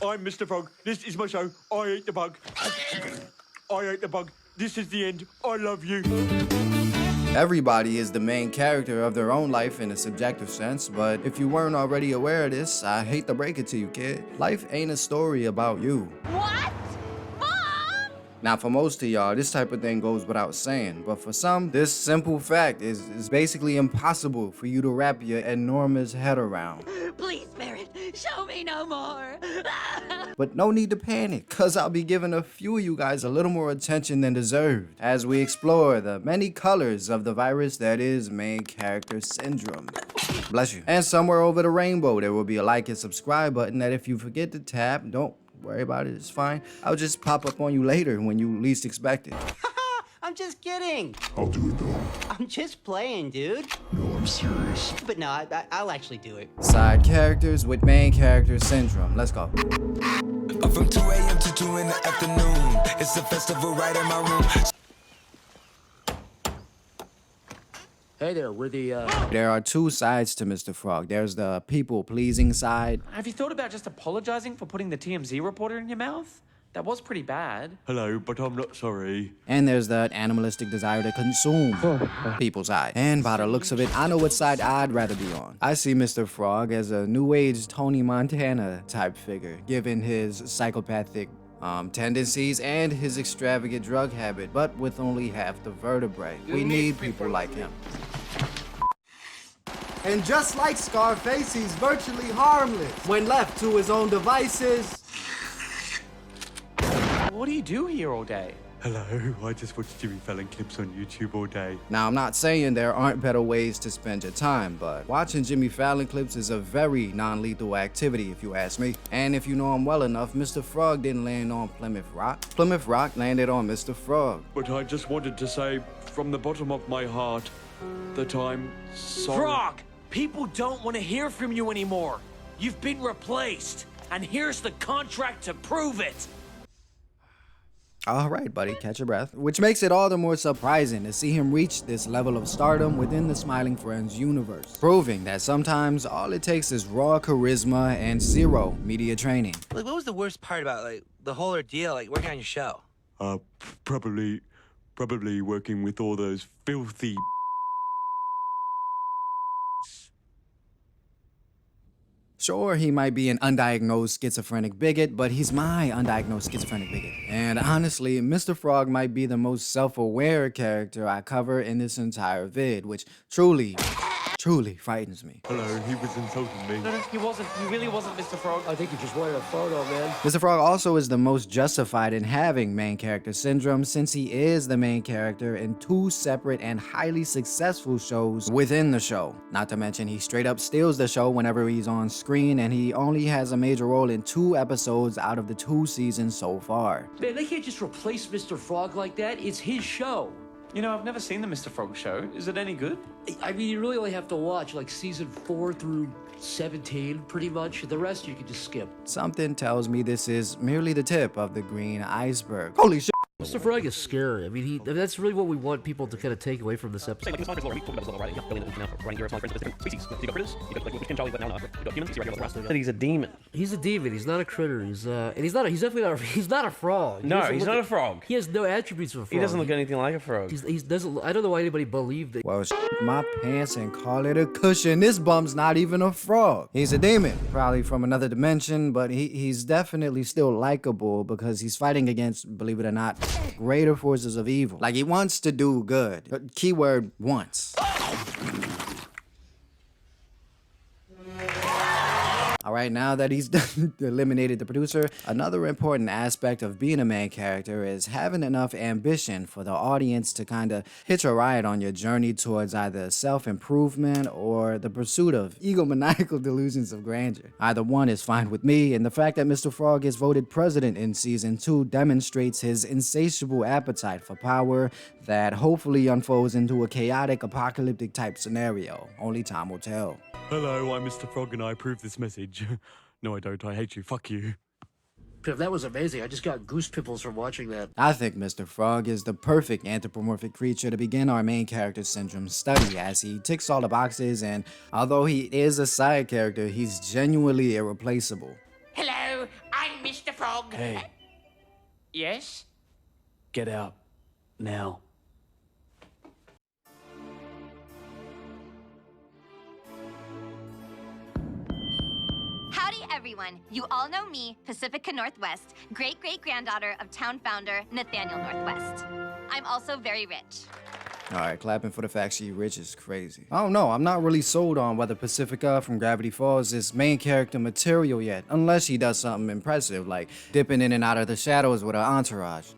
I'm Mr. Frog. This is my show. I ate the bug. I ate the bug. This is the end. I love you. Everybody is the main character of their own life in a subjective sense, but if you weren't already aware of this, I hate to break it to you, kid. Life ain't a story about you. What? Mom? Now, for most of y'all, this type of thing goes without saying, but for some, this simple fact is basically impossible for you to wrap your enormous head around. Please, Spirit, show me no more. But no need to panic, cause I'll be giving a few of you guys a little more attention than deserved as we explore the many colors of the virus that is main character syndrome. Bless you. And somewhere over the rainbow, there will be a like and subscribe button that if you forget to tap, don't worry about it, it's fine. I'll just pop up on you later when you least expect it. I'm just kidding. I'll do it though. I'm just playing, dude. No, I'm serious. But no, I'll actually do it. Side characters with main character syndrome. Let's go. From 2 a.m. to 2 in the afternoon. It's a festival right in my room. Hey there, we're the, There are two sides to Mr. Frog. There's the people-pleasing side. Have you thought about just apologizing for putting the TMZ reporter in your mouth? That was pretty bad. Hello, but I'm not sorry. And there's that animalistic desire to consume people's side. And by the looks of it, I know what side I'd rather be on. I see Mr. Frog as a new age Tony Montana type figure, given his psychopathic tendencies and his extravagant drug habit, but with only half the vertebrae. We need people like him. And just like Scarface, he's virtually harmless when left to his own devices. What do you do here all day? Hello, I just watch Jimmy Fallon clips on YouTube all day. Now, I'm not saying there aren't better ways to spend your time, but watching Jimmy Fallon clips is a very non-lethal activity, if you ask me. And if you know him well enough, Mr. Frog didn't land on Plymouth Rock. Plymouth Rock landed on Mr. Frog. But I just wanted to say, from the bottom of my heart, that I'm sorry. Frog, people don't want to hear from you anymore. You've been replaced, and here's the contract to prove it. All right, buddy, catch your breath. Which makes it all the more surprising to see him reach this level of stardom within the Smiling Friends universe, proving that sometimes all it takes is raw charisma and zero media training. Like, what was the worst part about, like, the whole ordeal, like, working on your show? Probably working with all those filthy Sure, he might be an undiagnosed schizophrenic bigot, but he's my undiagnosed schizophrenic bigot. And honestly, Mr. Frog might be the most self-aware character I cover in this entire vid, which truly frightens me. Hello, he was insulting me. No, he wasn't. He really wasn't, Mr. Frog. I think you just wanted a photo, man. Mr. Frog also is the most justified in having main character syndrome since he is the main character in two separate and highly successful shows within the show. Not to mention he straight up steals the show whenever he's on screen, and he only has a major role in 2 episodes out of the 2 seasons so far. Man, they can't just replace Mr. Frog like that. It's his show. You know, I've never seen the Mr. Frog show. Is it any good? I mean, you really only have to watch, like, season 4 through 17, pretty much. The rest you can just skip. Something tells me this is merely the tip of the green iceberg. Holy shit! Mr. Frog is scary. I mean, that's really what we want people to kind of take away from this episode. I think he's a demon. He's a demon. He's not a critter. He's definitely not a frog. No, he's not a frog. He has no attributes of a frog. He doesn't look anything like a frog. He doesn't. I don't know why anybody believed that. Well, my pants and call it a cushion. This bum's not even a frog. He's a demon, probably from another dimension, but he's definitely still likable because he's fighting against, believe it or not, greater forces of evil. Like, he wants to do good. Keyword wants. All right, now that he's eliminated the producer, another important aspect of being a main character is having enough ambition for the audience to kind of hitch a ride on your journey towards either self-improvement or the pursuit of egomaniacal delusions of grandeur. Either one is fine with me, and the fact that Mr. Frog is voted president in season 2 demonstrates his insatiable appetite for power that hopefully unfolds into a chaotic apocalyptic type scenario. Only time will tell. Hello, I'm Mr. Frog and I approve this message. No, I don't. I hate you. Fuck you. That was amazing. I just got goose pimples from watching that. I think Mr. Frog is the perfect anthropomorphic creature to begin our main character syndrome study, as he ticks all the boxes, and although he is a side character, he's genuinely irreplaceable. Hello, I'm Mr. Frog. Hey, Yes? get out. Now. Howdy, everyone. You all know me, Pacifica Northwest, great-great-granddaughter of town founder Nathaniel Northwest. I'm also very rich. All right, clapping for the fact she rich is crazy. I don't know, I'm not really sold on whether Pacifica from Gravity Falls is main character material yet, unless she does something impressive, like dipping in and out of the shadows with her entourage.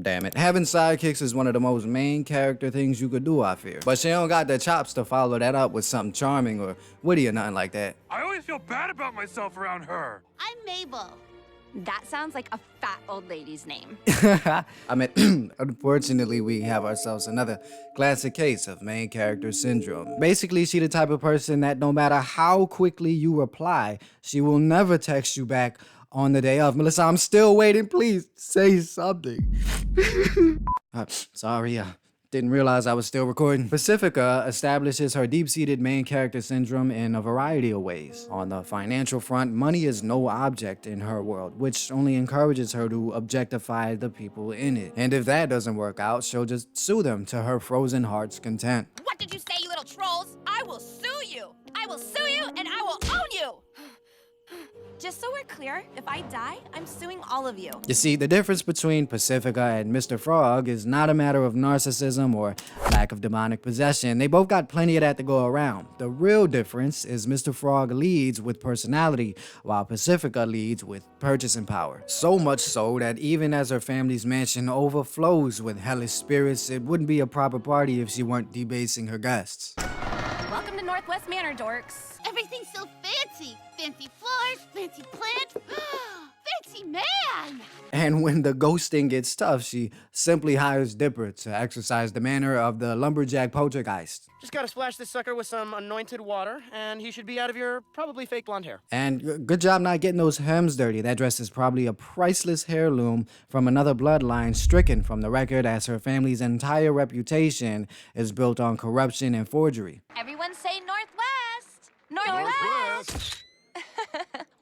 Damn it, having sidekicks is one of the most main character things you could do, I fear. But she don't got the chops to follow that up with something charming or witty or nothing like that. I always feel bad about myself around her. I'm Mabel. That sounds like a fat old lady's name. I mean, unfortunately, we have ourselves another classic case of main character syndrome. Basically, she the type of person that no matter how quickly you reply, she will never text you back on the day of. Melissa, I'm still waiting. Please say something. Sorry, didn't realize I was still recording. Pacifica establishes her deep-seated main character syndrome in a variety of ways. On the financial front, money is no object in her world, which only encourages her to objectify the people in it. And if that doesn't work out, she'll just sue them to her frozen heart's content. What did you say, you little trolls? I will sue you. I will sue you, and I will own you. Just so we're clear, if I die, I'm suing all of you. You see, the difference between Pacifica and Mr. Frog is not a matter of narcissism or lack of demonic possession. They both got plenty of that to go around. The real difference is Mr. Frog leads with personality, while Pacifica leads with purchasing power. So much so that even as her family's mansion overflows with hellish spirits, it wouldn't be a proper party if she weren't debasing her guests. Welcome to Northwest Manor, dorks. Everything's so fancy. Fancy floors, fancy plants. Fancy man! And when the ghosting gets tough, she simply hires Dipper to exercise the manner of the lumberjack poltergeist. Just gotta splash this sucker with some anointed water, and he should be out of your probably fake blonde hair. And good job not getting those hems dirty. That dress is probably a priceless heirloom from another bloodline stricken from the record, as her family's entire reputation is built on corruption and forgery. Everyone say Northwest! Northwest!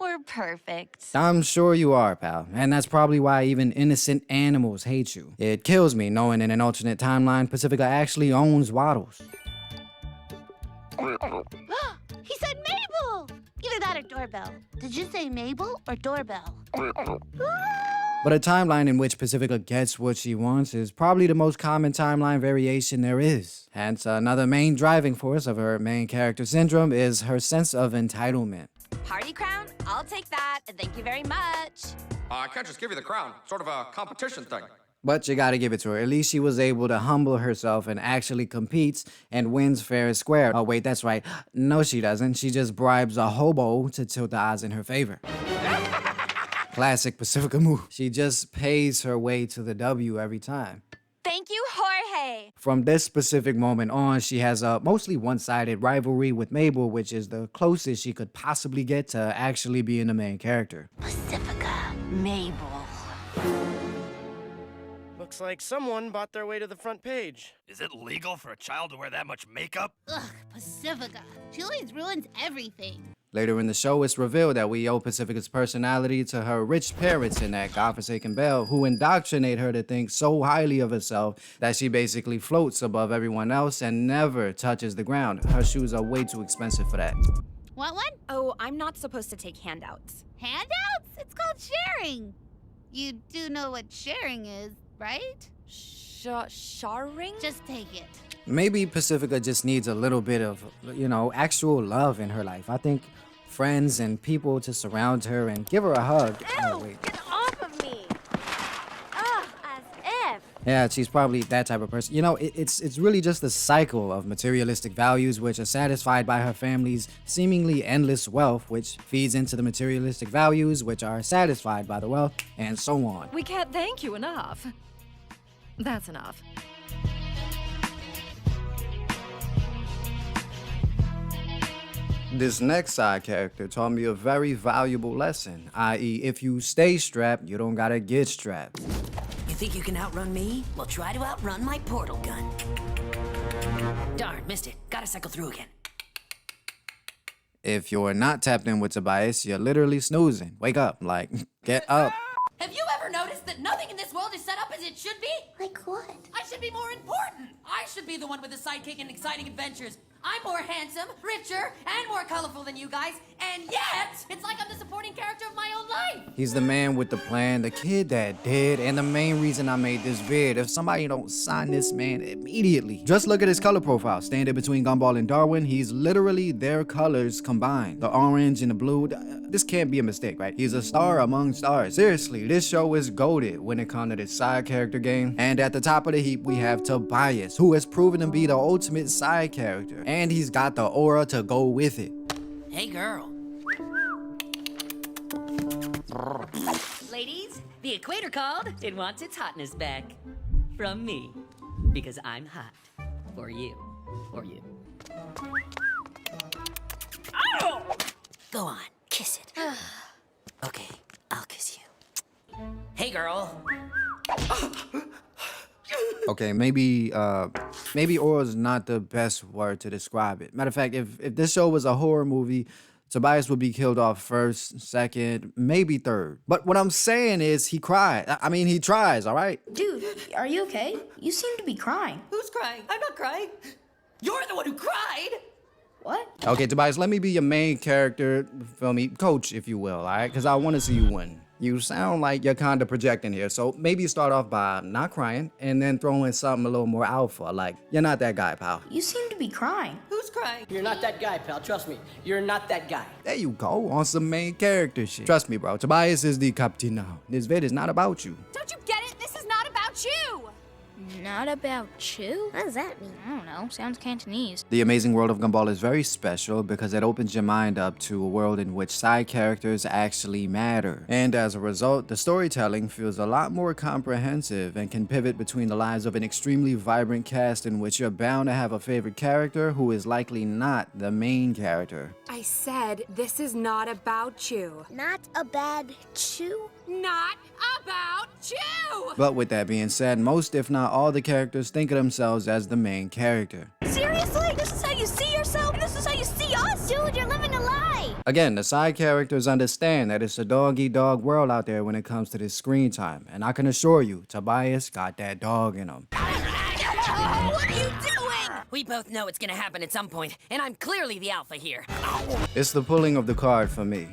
We're perfect. I'm sure you are, pal. And that's probably why even innocent animals hate you. It kills me knowing in an alternate timeline, Pacifica actually owns Waddles. He said Mabel! Either that or doorbell. Did you say Mabel or doorbell? But a timeline in which Pacifica gets what she wants is probably the most common timeline variation there is. Hence, another main driving force of her main character syndrome is her sense of entitlement. Party crown? I'll take that. Thank you very much. I can't just give you the crown. Sort of a competition thing. But you gotta give it to her. At least she was able to humble herself and actually competes and wins fair and square. Oh wait, that's right. No, she doesn't. She just bribes a hobo to tilt the odds in her favor. Classic Pacifica move. She just pays her way to the W every time. Thank you, Jorge. From this specific moment on, she has a mostly one-sided rivalry with Mabel, which is the closest she could possibly get to actually being the main character. Pacifica, Mabel. Looks like someone bought their way to the front page. Is it legal for a child to wear that much makeup? Ugh, Pacifica. She always ruins everything. Later in the show, it's revealed that we owe Pacifica's personality to her rich parents in that godforsaken Belle, who indoctrinate her to think so highly of herself that she basically floats above everyone else and never touches the ground. Her shoes are way too expensive for that. Want one? Oh, I'm not supposed to take handouts. Handouts? It's called sharing. You do know what sharing is, right? Sharing? Just take it. Maybe Pacifica just needs a little bit of, actual love in her life. I think friends and people to surround her and give her a hug. Ew, Oh, wait. get off of me. Ugh, as if. Yeah, she's probably that type of person. It's really just the cycle of materialistic values which are satisfied by her family's seemingly endless wealth, which feeds into the materialistic values which are satisfied by the wealth, and so on. We can't thank you enough. That's enough. This next side character taught me a very valuable lesson, i.e. if you stay strapped, you don't gotta get strapped. You think you can outrun me? Well, try to outrun my portal gun. Darn, missed it. Gotta cycle through again. If you're not tapped in with Tobias, you're literally snoozing. Wake up, like, get up. Have you ever noticed that nothing in this world is set up as it should be? Like what? I should be more important. I should be the one with the sidekick and exciting adventures. I'm more handsome, richer, and more colorful than you guys, and yet, it's like I'm the supporting character of my own life. He's the man with the plan, the kid that did, and the main reason I made this vid. If somebody don't sign this man immediately. Just look at his color profile. Standing between Gumball and Darwin, he's literally their colors combined. The orange and the blue. This can't be a mistake, right? He's a star among stars. Seriously, this show is goated when it comes to this side character game. And at the top of the heap, we have Tobias, who has proven to be the ultimate side character. And he's got the aura to go with it. Hey, girl. Ladies, the equator called. It wants its hotness back. From me. Because I'm hot. For you. For you. Oh! Go on, kiss it. Okay, I'll kiss you. Hey, girl. Okay, maybe aura is not the best word to describe it. Matter of fact, if this show was a horror movie, Tobias would be killed off first, second, maybe third. But what I'm saying is he cried. I mean, he tries, all right? Dude, are you okay? You seem to be crying. Who's crying? I'm not crying. You're the one who cried. What? Okay, Tobias, let me be your main character, feel me, coach, if you will, all right? Because I want to see you win. You sound like you're kind of projecting here, so maybe start off by not crying and then throw in something a little more alpha, like, you're not that guy, pal. You seem to be crying. Who's crying? You're not that guy, pal. Trust me. You're not that guy. There you go, on some main character shit. Trust me, bro, Tobias is the capitano. This vid is not about you. Don't you get it? This is not about you! Not about you? What does that mean? I don't know. Sounds Cantonese. The Amazing World of Gumball is very special because it opens your mind up to a world in which side characters actually matter. And as a result, the storytelling feels a lot more comprehensive and can pivot between the lives of an extremely vibrant cast in which you're bound to have a favorite character who is likely not the main character. I said, this is not about you. Not a bad chew? Not about you! But with that being said, most if not all the characters think of themselves as the main character. Seriously? This is how you see yourself? This is how you see us? Dude, you're living a lie! Again, the side characters understand that it's a dog-eat-dog world out there when it comes to this screen time. And I can assure you, Tobias got that dog in him. What are you doing? We both know it's gonna happen at some point, and I'm clearly the alpha here. It's the pulling of the card for me.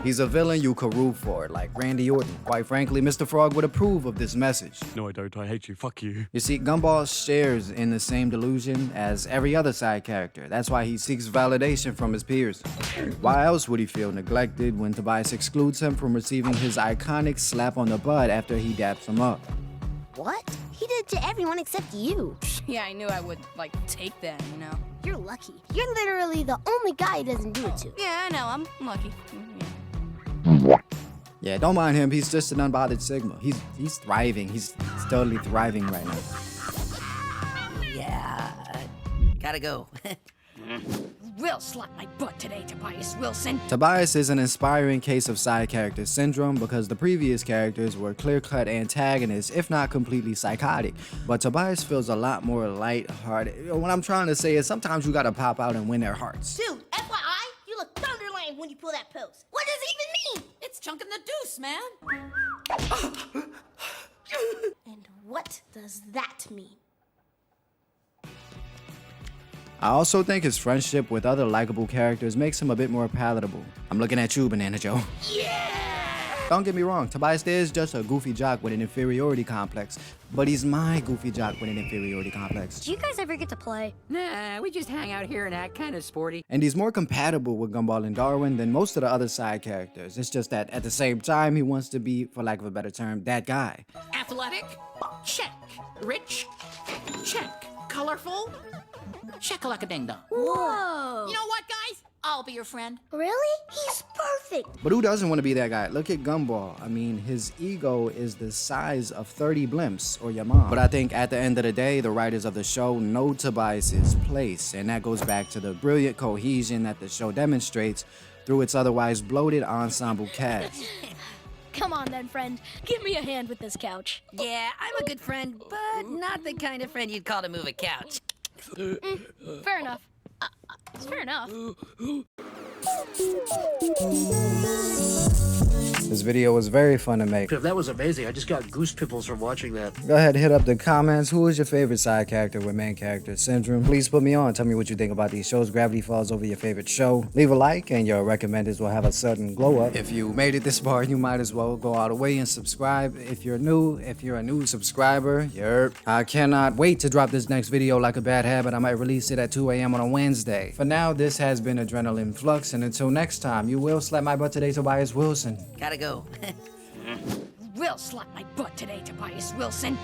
He's a villain you could root for, like Randy Orton. Quite frankly, Mr. Frog would approve of this message. No, I don't. I hate you. Fuck you. You see, Gumball shares in the same delusion as every other side character. That's why he seeks validation from his peers. Why else would he feel neglected when Tobias excludes him from receiving his iconic slap on the butt after he daps him up? What? He did it to everyone except you. Yeah, I knew I would, take that, you know. You're lucky. You're literally the only guy he doesn't do it to. Yeah, I know. I'm lucky. Yeah, don't mind him. He's just an unbothered Sigma. He's thriving. He's totally thriving right now. Yeah, gotta go. Will slap my butt today, Tobias Wilson. Tobias is an inspiring case of side character syndrome because the previous characters were clear-cut antagonists, if not completely psychotic. But Tobias feels a lot more light-hearted. What I'm trying to say is sometimes you gotta pop out and win their hearts. Dude, FYI, you look thunder lame when you pull that pose. What does it even mean? It's chunking the deuce, man. And what does that mean? I also think his friendship with other likable characters makes him a bit more palatable. I'm looking at you, Banana Joe. Yeah! Don't get me wrong, Tobias is just a goofy jock with an inferiority complex, but he's my goofy jock with an inferiority complex. Do you guys ever get to play? Nah, we just hang out here and act kind of sporty. And he's more compatible with Gumball and Darwin than most of the other side characters. It's just that at the same time, he wants to be, for lack of a better term, that guy. Athletic? Check. Rich? Check. Colorful? Check-a-like-a-ding-dong. Whoa! You know what, guys? I'll be your friend. Really? He's perfect! But who doesn't want to be that guy? Look at Gumball. I mean, his ego is the size of 30 blimps or your mom. But I think at the end of the day, the writers of the show know Tobias's place, and that goes back to the brilliant cohesion that the show demonstrates through its otherwise bloated ensemble cast. Come on then, friend. Give me a hand with this couch. Yeah, I'm a good friend, but not the kind of friend you'd call to move a couch. Fair enough. Fair enough. This video was very fun to make. That was amazing. I just got goose pimples from watching that. Go ahead, hit up the comments. Who is your favorite side character with main character syndrome? Please put me on. Tell me what you think about these shows. Gravity Falls over your favorite show. Leave a like and your recommendeds will have a certain glow up. If you made it this far, you might as well go all the way and subscribe. If you're a new subscriber, I cannot wait to drop this next video like a bad habit. I might release it at 2 a.m. on a Wednesday. For now, this has been Adrenaline Flux, and until next time, you will slap my butt today, Tobias Wilson. Gotta go. Will slap my butt today, Tobias Wilson.